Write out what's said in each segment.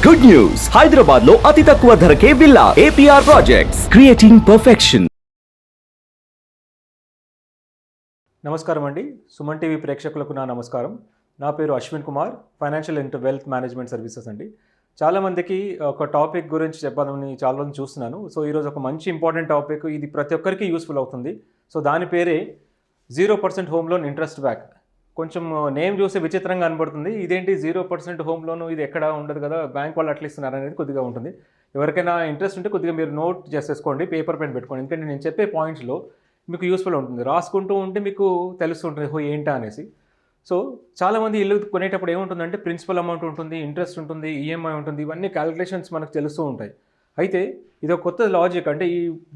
Good news, Hyderabad లో అతి తక్కువ ధరకే villa APR projects creating perfection. నమస్కారం అండి, సుమన్ టీవీ ప్రేక్షకులకు నా నమస్కారం. నా పేరు Ashwin Kumar, financial and wealth management services అండి. చాలామందికి ఒక టాపిక్ గురించి చెప్పాలని చాలా రోజులు చూస్తున్నాను. సో ఈరోజు ఒక మంచి ఇంపార్టెంట్ టాపిక్, ఇది ప్రతి ఒక్కరికి యూస్ఫుల్ అవుతుంది. సో దాని పేరే 0% హోమ్ లోన్ ఇంట్రెస్ట్ బ్యాక్. కొంచెం నేమ్ చూస్తే విచిత్రంగా కనబడుతుంది. ఇదేంటి 0% హోమ్ లోన్, ఇది ఎక్కడ ఉండదు కదా, బ్యాంక్ వాళ్ళు అట్లా ఇస్తున్నారు అనేది కొద్దిగా ఉంటుంది. ఎవరికైనా ఇంట్రెస్ట్ ఉంటే కొద్దిగా మీరు నోట్ చేసేసుకోండి, పేపర్ పెన్ పెట్టుకోండి. ఎందుకంటే నేను చెప్పే పాయింట్స్లో మీకు యూస్ఫుల్ ఉంటుంది. రాసుకుంటూ ఉంటే మీకు తెలుస్తుంటుంది ఏంటా అనేసి. సో చాలామంది ఇల్లు కొనేటప్పుడు ఏముంటుందంటే ప్రిన్సిపల్ అమౌంట్ ఉంటుంది, ఇంట్రెస్ట్ ఉంటుంది, ఈఎంఐ ఉంటుంది, ఇవన్నీ క్యాలిక్యులేషన్స్ మనకు తెలుస్తూ ఉంటాయి. అయితే ఇది ఒక కొత్త లాజిక్. అంటే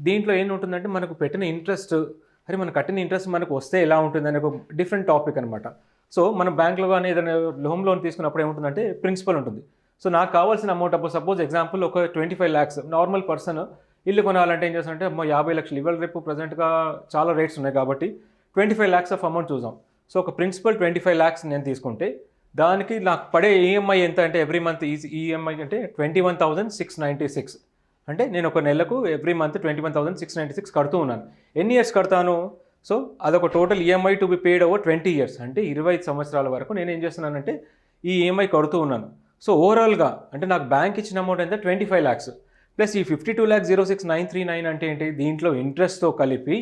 దీంట్లో ఏముంటుందంటే మనకు పెట్టిన ఇంట్రెస్ట్, అరే మనం కట్టిన ఇంట్రెస్ట్ మనకు వస్తే ఎలా ఉంటుంది అనే ఒక డిఫరెంట్ టాపిక్ అనమాట. సో మనం బ్యాంక్లో కానీ ఏదైనా హోమ్ లోన్ తీసుకున్నప్పుడు ఏముంటుందంటే ప్రిన్సిపల్ ఉంటుంది. సో నాకు కావాల్సిన అమౌంట్, అప్పుడు సపోజ్ ఎగ్జాంపుల్ ఒక 25 lakhs నార్మల్ పర్సన్ ఇల్లు కొనాలంటే ఏం చేస్తారంటే 50 లక్షలు, ఇవాళ రేపు ప్రజెంట్గా చాలా రేట్స్ ఉన్నాయి కాబట్టి 25 lakhs ఆఫ్ అమౌంట్ చూసాం. సో ఒక ప్రిన్సిపల్ 25 lakhs నేను తీసుకుంటే దానికి నాకు పడే ఈఎంఐ ఎంత అంటే ఎవ్రీ మంత్ ఈఎంఐ అంటే 21,696. అంటే నేను ఒక నెలకు ఎవ్రీ మంత్ 21,696 కడుతూ ఉన్నాను. ఎన్ని ఇయర్స్ కడతాను? సో అదొక total EMI to be paid over 20 years, అంటే 25 సంవత్సరాల వరకు నేను ఏం చేస్తున్నానంటే ఈ ఈఎంఐ కడుతూ ఉన్నాను. సో ఓవరాల్గా అంటే నాకు బ్యాంక్ ఇచ్చిన అమౌంట్ ఎంత 25 lakhs ప్లస్ ఈ 52,06,939 అంటే ఏంటి, దీంట్లో ఇంట్రెస్ట్తో కలిపి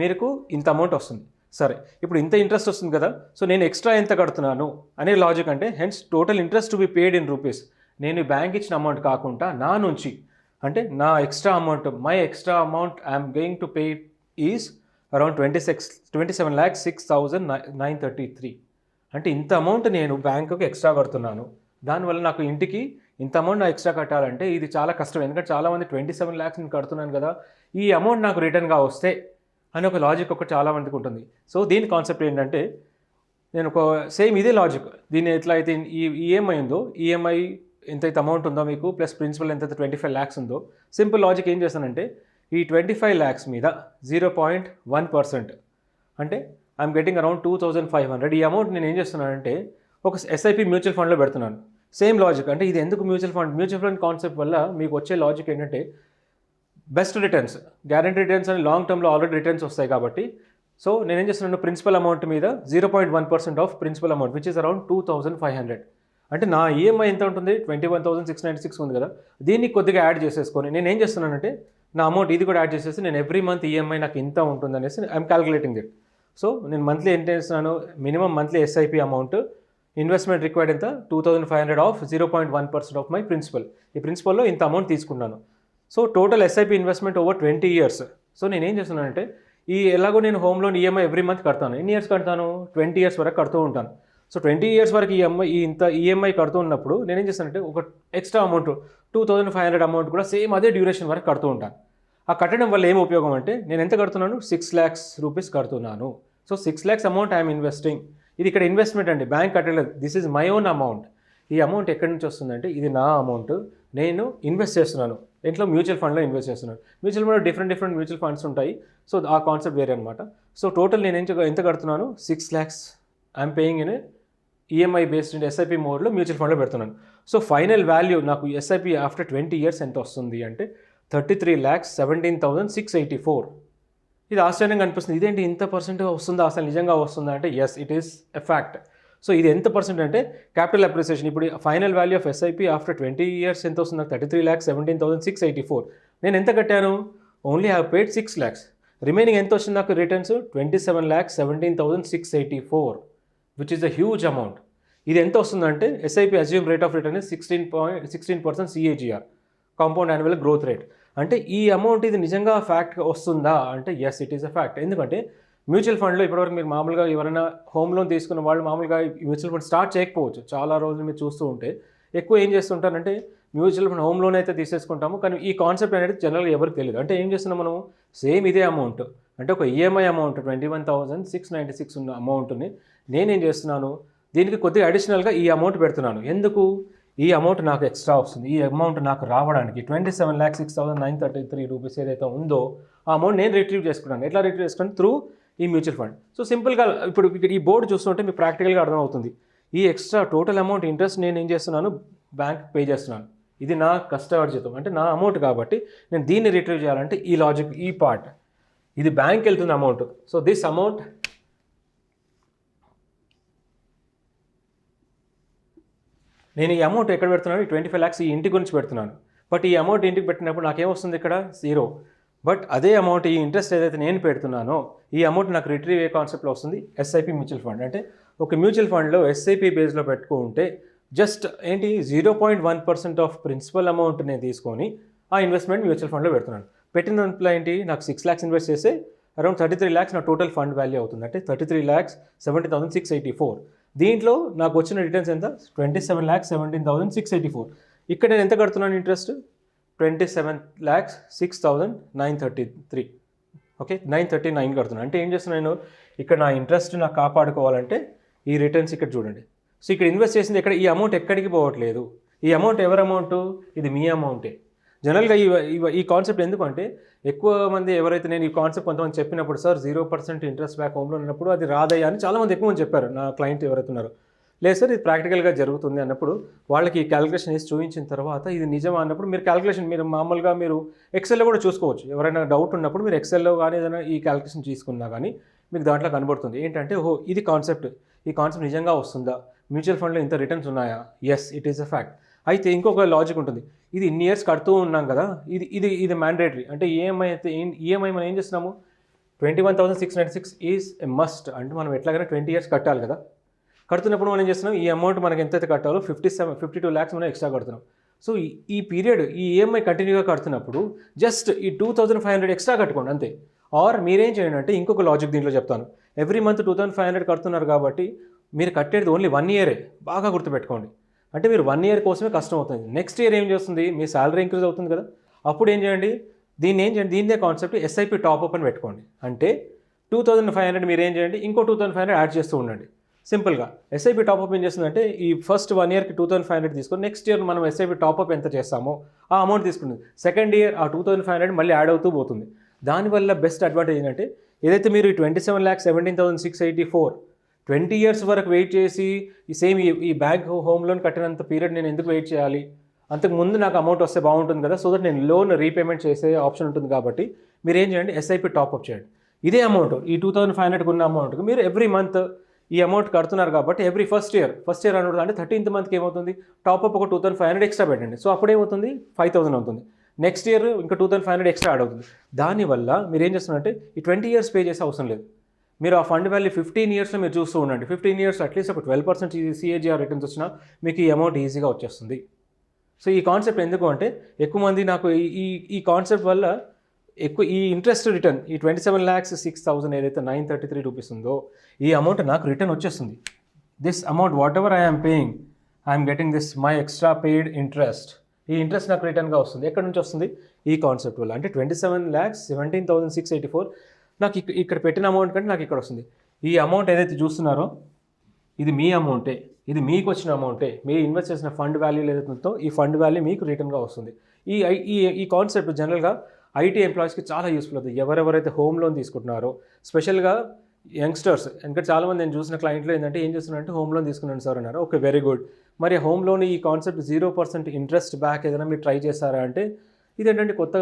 మీకు ఇంత అమౌంట్ వస్తుంది. సరే, ఇప్పుడు ఇంత ఇంట్రెస్ట్ వస్తుంది కదా, సో నేను ఎక్స్ట్రా ఎంత కడుతున్నాను అనే లాజిక్. అంటే hence total interest to be paid in rupees, నేను బ్యాంక్ ఇచ్చిన అమౌంట్ కాకుండా నా నుంచి, అంటే నా extra amount, my extra amount I'm going to pay is around 27,06,933. అంటే ఇంత అమౌంట్ నేను బ్యాంకుకి ఎక్స్ట్రా కడుతున్నాను. దానివల్ల నాకు ఇంటికి ఇంత అమౌంట్ నా ఎక్స్ట్రా కట్టాలంటే ఇది చాలా కష్టం. ఎందుకంటే చాలామంది 27 lakhs నేను కడుతున్నాను కదా, ఈ అమౌంట్ నాకు రిటర్న్గా వస్తే అని ఒక లాజిక్ ఒకటి చాలామందికి ఉంటుంది. సో దీని కాన్సెప్ట్ ఏంటంటే నేను ఒక సేమ్ ఇదే లాజిక్, దీన్ని ఎట్లా అయితే ఈ ఈఎంఐ ఉందో, ఈఎంఐ ఎంతైతే అమౌంట్ ఉందో మీకు ప్లస్ ప్రిన్సిపల్ ఎంతైతే 25 lakhs ఉందో, సింపుల్ లాజిక్ ఏం చేస్తానంటే ఈ 25 lakhs మీద 0.1% అంటే ఐఎమ్ గెటింగ్ అరౌండ్ 2,500. ఈ అమౌంట్ నేను ఏం చేస్తున్నానంటే ఒక ఎస్ఐపి మ్యూచువల్ ఫండ్లో పెడుతున్నాను. Same logic. అంటే ఇది ఎందుకు మ్యూచువల్ ఫండ్ కాన్సెప్ట్ వల్ల మీకు వచ్చే లాజిక్ ఏంటంటే బెస్ట్ రిటర్న్స్, గ్యారంటీ రిటర్న్స్ అని లాంగ్ టర్మ్లో ఆల్రెడీ రిటర్న్స్ వస్తాయి కాబట్టి. సో నేనేం చేస్తున్నాను, ప్రిన్సిపల్ అమౌంట్ మీద 0.1% of principal amount which is around 2,500. అంటే నా ఈఎంఐ ఎంత ఉంటుంది, 21,696 ఉంది కదా, దీన్ని కొద్దిగా యాడ్ చేసేసుకొని నేను ఏం చేస్తున్నానంటే నా అమౌంట్ ఇది కూడా యాడ్ చేసేసి నేను ఎవ్రీ మంత్ ఈఎంఐ నాకు ఇంత ఉంటుంది అనేసి ఐఎమ్ క్యాలిక్యులేటింగ్ ఇట్. సో నేను మంత్లీ ఎంత చేస్తున్నాను, minimum monthly SIP amount, investment required ఎంత 2,500 ఆఫ్ 0.1% ఆఫ్ మై ప్రిన్సిపల్. ఈ ప్రిన్సిపల్లో ఇంత అమౌంట్ తీసుకున్నాను. So total SIP investment over 20 years. So నేను ఏం చేస్తున్నానంటే ఎలాగో నేను home loan EMI every month కడతాను. ఎన్ని ఇయర్స్ కడతాను, 20 years వరకు కడుతూ ఉంటాను. సో 20 years వరకు ఇంత ఈఎంఐ కడుతూ ఉన్నప్పుడు నేనేం చేస్తానంటే ఒక ఎక్స్ట్రా అమౌంట్ 2,500 అమౌంట్ కూడా సేమ్ అదే డ్యూరేషన్ వరకు కడుతూ ఉంటాను. ఆ కట్టడం వల్ల ఏం ఉపయోగం అంటే నేను ఎంత కడుతున్నాను, 6 lakhs రూపీస్ కడుతున్నాను. So 6 lakhs amount I'm investing. ఇది ఇక్కడ ఇన్వెస్ట్మెంట్ అండి, బ్యాంక్ కట్టలేదు. This is my own amount. ఈ అమౌంట్ ఎక్కడి నుంచి వస్తుందంటే ఇది నా అమౌంట్, నేను ఇన్వెస్ట్ చేస్తున్నాను. ఇంట్లో మ్యూచువల్ ఫండ్లో ఇన్వెస్ట్ చేస్తున్నాను. మ్యూచువల్ ఫండ్లో డిఫరెంట్ మ్యూచువల్ ఫండ్స్ ఉంటాయి. సో ఆ కాన్సెప్ట్ వేరే అనమాట. సో టోటల్ నేను ఎంత కడుతున్నాను, 6 lakhs I'm paying in EMI based SIP మోడ్లో మ్యూచువల్ ఫండ్లో పెడుతున్నాను. సో ఫైనల్ వాల్యూ నాకు ఎస్ఐపి ఆఫ్టర్ 20 years ఎంత వస్తుంది అంటే 33,17,684. ఇది ఆశ్చర్యంగా అనిపిస్తుంది. ఇదేంటి ఇంత పర్సెంట్గా వస్తుందా, అసలు నిజంగా వస్తుందా అంటే yes, it is a fact. So ఇది ఎంత పర్సెంట్ అంటే క్యాపిటల్ అప్రిసియేషన్. ఇప్పుడు final value of SIP after 20 years ఎంత వస్తుంది, 33,17,684. నేను ఎంత కట్టాను, only have paid 6 lakhs. Remaining ఎంత వచ్చింది నాకు returns, 27,17,684, which is a huge amount. ఇది ఎంత వస్తుందంటే SIP assume rate of return 16% CAGR, compound annual growth rate. అంటే ఈ అమౌంట్ ఇది నిజంగా ఫ్యాక్ట్ వస్తుందా అంటే yes, it is a fact. ఎందుకంటే మ్యూచువల్ ఫండ్లో ఇప్పటివరకు మీరు మామూలుగా ఎవరైనా హోమ్ లోన్ తీసుకున్న వాళ్ళు మామూలుగా మ్యూచువల్ ఫండ్ స్టార్ట్ చేయకపోవచ్చు. చాలా రోజులు మీరు చూస్తూ ఉంటే ఎక్కువ ఏం చేస్తుంటారంటే మ్యూచువల్ ఫండ్ హోమ్ లోన్ అయితే తీసేసుకుంటాము, కానీ ఈ కాన్సెప్ట్ అనేది జనరల్గా ఎవరికి తెలియదు. అంటే ఏం చేస్తున్నాం మనం, సేమ్ ఇదే అమౌంట్, అంటే ఒక ఈఎంఐ అమౌంట్ 21,696 ఉన్న అమౌంట్ని నేనేం చేస్తున్నాను, దీనికి కొద్దిగా అడిషనల్గా ఈ అమౌంట్ పెడుతున్నాను. ఎందుకు, ఈ అమౌంట్ నాకు ఎక్స్ట్రా వస్తుంది. ఈ అమౌంట్ నాకు రావడానికి 27,06,933 రూపీస్ ఏదైతే ఉందో ఆ అమౌంట్ నేను రిట్రీవ్ చేసుకున్నాను. ఎట్లా రిట్రీవ్ చేసుకున్నాను, త్రూ ఈ మ్యూచువల్ ఫండ్. సో సింపుల్గా ఇప్పుడు ఈ బోర్డు చూస్తుంటే మీకు ప్రాక్టికల్గా అర్థమవుతుంది. ఈ ఎక్స్ట్రా టోటల్ అమౌంట్ ఇంట్రెస్ట్ నేను ఏం చేస్తున్నాను, బ్యాంక్ పే చేస్తున్నాను. ఇది నా కష్టార్జితం అంటే నా అమౌంట్ కాబట్టి నేను దీన్ని రిట్రీవ్ చేయాలంటే ఈ లాజిక్, ఈ పార్ట్, ఇది బ్యాంక్ వెళ్తుంది అమౌంట్. సో దిస్ అమౌంట్ నేను ఈ అమౌంట్ ఎక్కడ పెడుతున్నాను, ఈ 25 lakhs ఈ ఇంటి గురించి పెడుతున్నాను. బట్ ఈ అమౌంట్ ఇంటికి పెట్టినప్పుడు నాకేమొస్తుంది ఇక్కడ 0. బట్ అదే అమౌంట్, ఈ ఇంట్రెస్ట్ ఏదైతే నేను పెడుతున్నానో ఈ అమౌంట్ నాకు రిట్రీవ్ ఏ కాన్సెప్ట్లో వస్తుంది, ఎస్ఐపి మ్యూచువల్ ఫండ్. అంటే ఒక మ్యూచువల్ ఫండ్లో ఎస్ఐపి బేస్లో పెట్టుకుంటే జస్ట్ ఏంటి 0.1% ఆఫ్ ప్రిన్సిపల్ అమౌంట్ నేను తీసుకొని ఆ ఇన్వెస్ట్మెంట్ మ్యూచువల్ ఫండ్లో పెడుతున్నాను. పెట్టిన దాంట్లో ఏంటి, నాకు 6 lakhs ఇన్వెస్ట్ చేస్తే అరౌండ్ 33 lakhs నా టోటల్ ఫండ్ వాల్యూ అవుతుంది. అంటే 33,70,684. దీంట్లో నాకు వచ్చిన రిటర్న్స్ ఎంత, 27,17,684. ఇక్కడ నేను ఎంత కడుతున్నాను ఇంట్రెస్ట్, 27,06,933. ఓకే, 939 కడుతున్నాను. అంటే ఏం చేస్తున్నాను నేను ఇక్కడ, నా ఇంట్రెస్ట్ నాకు కాపాడుకోవాలంటే ఈ రిటర్న్స్ ఇక్కడ చూడండి. సో ఇక్కడ ఇన్వెస్ట్ చేసింది ఎక్కడ, ఈ అమౌంట్ ఎక్కడికి పోవట్లేదు. ఈ అమౌంట్ ఎవరి అమౌంట్, ఇది మీ అమౌంటే. జనరల్గా ఈ కాన్సెప్ట్ ఎందుకంటే ఎక్కువ మంది ఎవరైతే, నేను ఈ కాన్సెప్ట్ కొంతమంది చెప్పినప్పుడు, సార్ 0% ఇంట్రెస్ట్ బ్యాక్ హోమ్లో ఉన్నప్పుడు అది రాదయ్యా అని చాలామంది ఎక్కువ మంది చెప్పారు. నా క్లయింట్ ఎవరైతే ఉన్నారో, లేదు సార్ ఇది ప్రాక్టికల్గా జరుగుతుంది అన్నప్పుడు వాళ్ళకి ఈ క్యాలిక్యులేషన్ వేసి చూపించిన తర్వాత ఇది నిజమా అన్నప్పుడు మీరు క్యాలిక్యులేషన్, మీరు మామూలుగా మీరు ఎక్సెల్లో కూడా చూసుకోవచ్చు. ఎవరైనా డౌట్ ఉన్నప్పుడు మీరు ఎక్సెల్లో కానీ ఏదైనా ఈ క్యాలిక్యులేషన్ తీసుకున్నా కానీ మీకు దాంట్లో కనబడుతుంది ఏంటంటే, ఓహో ఇది కాన్సెప్ట్, ఈ కాన్సెప్ట్ నిజంగా వస్తుందా, మ్యూచువల్ ఫండ్లో ఇంత రిటర్న్స్ ఉన్నాయా, yes it is a fact. అయితే ఇంకొక లాజిక్ ఉంటుంది, ఇది ఇన్ని ఇయర్స్ కడుతూ ఉన్నాం కదా, ఇది మ్యాండేటరీ. అంటే ఈఎంఐ అయితే ఈఎంఐ మనం ఏం చేస్తున్నాము, 21,696 ఈజ్ ఎ మస్ట్. అంటే మనం ఎట్లాగైనా 20 years కట్టాలి కదా. కడుతున్నప్పుడు మనం ఏం చేస్తున్నాం, ఈ అమౌంట్ మనకి ఎంతైతే కట్టాలో 52 lakhs మనం ఎక్స్ట్రా కడుతున్నాం. సో ఈ పీరియడ్ ఈ ఈఎంఐ కంటిన్యూగా కడుతున్నప్పుడు జస్ట్ ఈ 2,500 ఎక్స్ట్రా కట్టుకోండి అంతే. ఆర్ మీరేం చేయండి అంటే, ఇంకొక లాజిక్ దీంట్లో చెప్తాను. ఎవ్రీ మంత్ 2,500 కడుతున్నారు కాబట్టి మీరు కట్టేది ఓన్లీ 1 year. బాగా గుర్తుపెట్టుకోండి. అంటే మీరు 1 year కోసమే కష్టం అవుతుంది. నెక్స్ట్ ఇయర్ ఏం చేస్తుంది, మీ శాలరీ ఇంక్రీజ్ అవుతుంది కదా, అప్పుడు ఏం చేయండి, దీన్నే కాన్సెప్ట్ ఎస్ఐపి టాప్అప్ అని పెట్టుకోండి. అంటే 2,500 మీరు ఏం చేయండి, ఇంకో 2,500 యాడ్ చేస్తూ ఉండండి. సింపుల్గా ఎస్ఐపి టాప్అప్ ఏం చేస్తుందంటే, ఈ ఫస్ట్ 1 yearకి 2,500 తీసుకొని నెక్స్ట్ ఇయర్ మనం ఎస్ఐపి టాప్అప్ ఎంత చేస్తామో ఆ అమౌంట్ తీసుకుంటుంది. సెకండ్ ఇయర్ ఆ 2,500 మళ్ళీ యాడ్ అవుతూ పోతుంది. దానివల్ల బెస్ట్ అడ్వాంటేజ్ ఏంటంటే, ఏదైతే మీరు 27,17,684 20 years వరకు వెయిట్ చేసి ఈ బ్యాంక్ హోమ్ లోన్ కట్టినంత పీరియడ్ నేను ఎందుకు వెయిట్ చేయాలి, అంతకు ముందు నాకు అమౌంట్ వస్తే బాగుంటుంది కదా, సో దట్ నేను లోన్ రీపేమెంట్ చేసే ఆప్షన్ ఉంటుంది. కాబట్టి మీరు ఏం చేయండి, ఎస్ఐపి టాప్అప్ చేయండి. ఇదే అమౌంట్, ఈ 2,500 ఉన్న అమౌంట్కి మీరు ఎవ్రీ మంత్ ఈ అమౌంట్ కడుతున్నారు కాబట్టి ఎవ్రీ ఫస్ట్ ఇయర్ అనుకుంటుంది. అంటే 13th monthకి ఏమవుతుంది, టాప్అప్ ఒక 2,500 ఎక్స్ట్రా పెట్టండి. సో అప్పుడేమవుతుంది, 5,000 అవుతుంది. నెక్స్ట్ ఇయర్ ఇంకా 2,500 ఎక్స్ట్రా యాడ్ అవుతుంది. దానివల్ల మీరు ఏం చేస్తున్నారంటే ఈ 20 years పే చేసే అవసరం లేదు. మీరు ఆ ఫండ్ వాల్యూ 15 yearsలో మీరు చూస్తూ ఉండండి. 15 years అట్లీస్ట్ ఒక 12% సిఏజిఆర్ రిటర్న్స్ వచ్చినా మీకు ఈ అమౌంట్ ఈజీగా వచ్చేస్తుంది. సో ఈ కాన్సెప్ట్ ఎందుకు అంటే, ఎక్కువ మంది నాకు ఈ కాన్సెప్ట్ వల్ల ఎక్కువ ఈ ఇంట్రెస్ట్ రిటర్న్, ఈ 27,06,000 ఏదైతే 933 రూపీస్ ఉందో ఈ అమౌంట్ నాకు రిటర్న్ వచ్చేస్తుంది. This amount what ever I'm paying, I'm getting this my extra paid interest. ఈ ఇంట్రెస్ట్ నాకు రిటర్న్గా వస్తుంది. ఎక్కడి నుంచి వస్తుంది, ఈ కాన్సెప్ట్ వల్ల. అంటే 27,17,684 నాకు ఇక్కడ పెట్టిన అమౌంట్ కంటే నాకు ఇక్కడ వస్తుంది. ఈ అమౌంట్ ఏదైతే చూస్తున్నారో ఇది మీ అమౌంటే, ఇది మీకు వచ్చిన అమౌంటే. మీరు ఇన్వెస్ట్ చేసిన ఫండ్ వాల్యూ ఏదైతే ఉందో ఈ ఫండ్ వాల్యూ మీకు రిటర్న్గా వస్తుంది. ఈ కాన్సెప్ట్ జనరల్గా ఐటీ ఎంప్లాయీస్కి చాలా యూస్ఫుల్ అవుతుంది. ఎవరెవరైతే హోమ్ లోన్ తీసుకుంటున్నారో, స్పెషల్గా యంగ్స్టర్స్. ఎందుకంటే చాలామంది నేను చూసిన క్లయింట్లో ఏంటంటే, ఏం చేస్తున్నారంటే హోమ్ లోన్ తీసుకున్నాను సార్ అన్నారు. Okay, very good. మరి హోమ్ లోన్ ఈ కాన్సెప్ట్ 0% ఇంట్రెస్ట్ బ్యాక్ ఏదైనా మీరు ట్రై చేస్తారా అంటే, ఇదేంటంటే కొత్త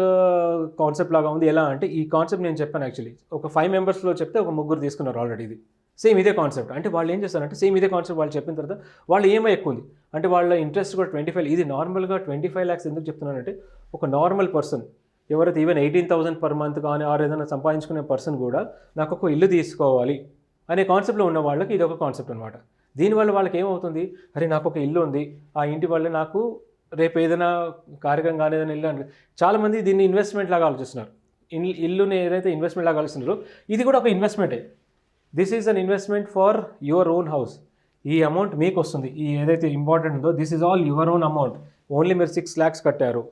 కాన్సెప్ట్ లాగా ఉంది. ఎలా అంటే, ఈ కాన్సెప్ట్ నేను చెప్పాను యాక్చువల్లీ ఒక 5 మెంబర్స్లో చెప్తే ఒక 3 తీసుకున్నారు ఆల్రెడీ. ఇది సేమ్ ఇదే కాన్సెప్ట్. అంటే వాళ్ళు ఏం చేస్తారంటే, సేమ్ ఇదే కాన్సెప్ట్ వాళ్ళు చెప్పిన తర్వాత వాళ్ళు ఈఎంఐ ఎక్కువ ఉంది అంటే వాళ్ళ ఇంట్రెస్ట్ కూడా 25. ఇది నార్మల్గా 25 lakhs ఎందుకు చెప్తున్నానంటే, ఒక నార్మల్ పర్సన్ ఎవరైతే ఈవెన్ 18,000 per month కానీ ఆర్ ఏదైనా సంపాదించుకునే పర్సన్ కూడా నాకు ఒక ఇల్లు తీసుకోవాలి అనే కాన్సెప్ట్లో ఉన్న వాళ్ళకి ఇది ఒక కాన్సెప్ట్ అనమాట. దీనివల్ల వాళ్ళకి ఏమవుతుంది, అరే నాకు ఒక ఇల్లు ఉంది, ఆ ఇంటి వల్ల నాకు రేపు ఏదైనా కార్యక్రమం కానీ ఏదైనా ఇల్లు అంటే, చాలామంది దీన్ని ఇన్వెస్ట్మెంట్ లాగా ఆలోచిస్తున్నారు. ఇల్లుని ఏదైతే ఇన్వెస్ట్మెంట్ లాగా ఆలోచిస్తున్నారో ఇది కూడా ఒక ఇన్వెస్ట్మెంటే. This is an investment for your own house. ఈ అమౌంట్ మీకు వస్తుంది. ఈ ఏదైతే ఇంపార్టెంట్ ఉందో this is all your own amount. Only మీరు 6 lakhs కట్టారు.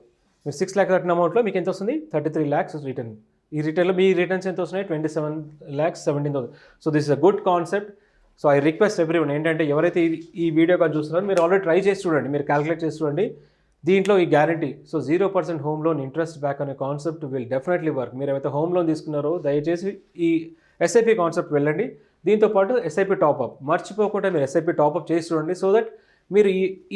మీరు 6 lakhs కట్టిన అమౌంట్లో మీకు ఎంత వస్తుంది, 33 lakhs రిటర్న్. ఈ రిటర్న్లో మీ రిటర్న్స్ ఎంత వస్తున్నాయి, 27,17,000. So this is a good concept. So I request everyone ఏంటంటే, ఎవరైతే ఈ వీడియో కానీ చూస్తున్నారో మీరు ఆల్రెడీ ట్రై చేసి చూడండి, మీరు క్యాలిక్యులేట్ చేసి చూడండి. దీంట్లో ఈ guarantee. So 0% home loan interest back అనే కాన్సెప్ట్ విల్ డెఫినెట్లీ వర్క్. మీరు ఏవైతే హోమ్ లోన్ తీసుకున్నారో దయచేసి ఈ ఎస్ఐపి కాన్సెప్ట్ వెళ్ళండి. దీంతోపాటు ఎస్ఐపి టాప్అప్ మర్చిపోకుండా మీరు ఎస్ఐపి టాప్అప్ చేసి చూడండి. సో దట్ మీరు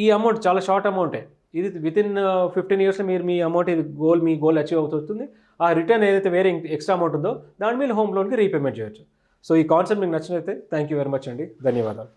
ఈ అమౌంట్ చాలా షార్ట్ అమౌంటే. ఇది వితిన్ 15 ఇయర్స్లో మీరు మీ అమౌంట్ ఇది మీ గోల్ అచీవ్ అవుతుంది. ఆ రిటర్న్ ఏదైతే వేరే ఎక్స్ట్రా అమౌంట్ ఉందో దాని మీద హోమ్ లోన్కి రీపేమెంట్ చేయొచ్చు. సో ఈ కాన్సెప్ట్ మీకు నచ్చినట్లయితే థ్యాంక్ యూ వెరీ మచ్ అండి. ధన్యవాదాలు.